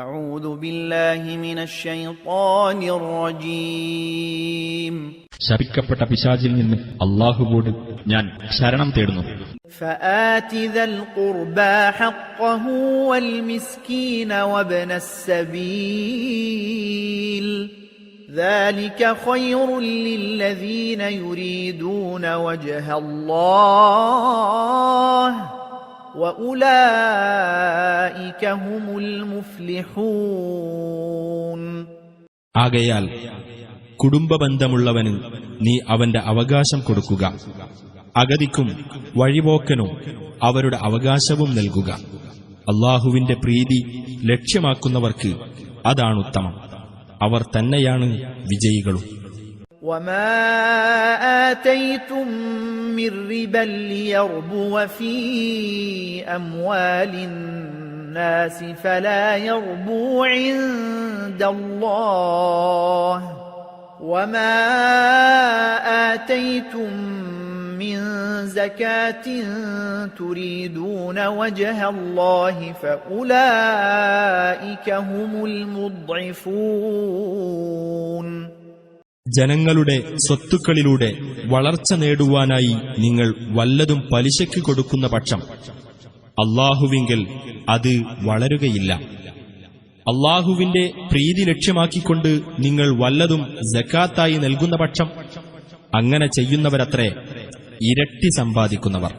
أعوذ بالله من الشيطان الرجيم ശപിക്കപ്പെട്ട പിശാചിൽ നിന്ന് അല്ലാഹുവോട് ഞാൻ ശരണം തേടുന്നു. فآت ذا القربى حقه والمسكين وابن السبيل ذلك خير للذين يريدون وجه الله وأولئك هم المفلحون. ആകയാൽ കുടുംബബന്ധമുള്ളവന് നീ അവന്റെ അവകാശം കൊടുക്കുക, അഗതിക്കും വഴിപോക്കനും അവരുടെ അവകാശവും നൽകുക. അല്ലാഹുവിന്റെ പ്രീതി ലക്ഷ്യമാക്കുന്നവർക്ക് അതാണുത്തമം, അവർ തന്നെയാണ് വിജയികളും. وما آتيتم من ربا ليربو في أموال الناس فلا يربو عند الله وما آتيتم من زكاة تريدون وجه الله فأولئك هم المضعفون. ജനങ്ങളുടെ സ്വത്തുക്കളിലൂടെ വളർച്ച നേടുവാനായി നിങ്ങൾ വല്ലതും പലിശയ്ക്ക് കൊടുക്കുന്ന പക്ഷം അല്ലാഹുവിങ്കൽ അത് വളരുകയില്ല. അല്ലാഹുവിന്റെ പ്രീതി ലക്ഷ്യമാക്കിക്കൊണ്ട് നിങ്ങൾ വല്ലതും സക്കാത്തായി നൽകുന്ന പക്ഷം അങ്ങനെ ചെയ്യുന്നവരത്രേ ഇരട്ടി സമ്പാദിക്കുന്നവർ.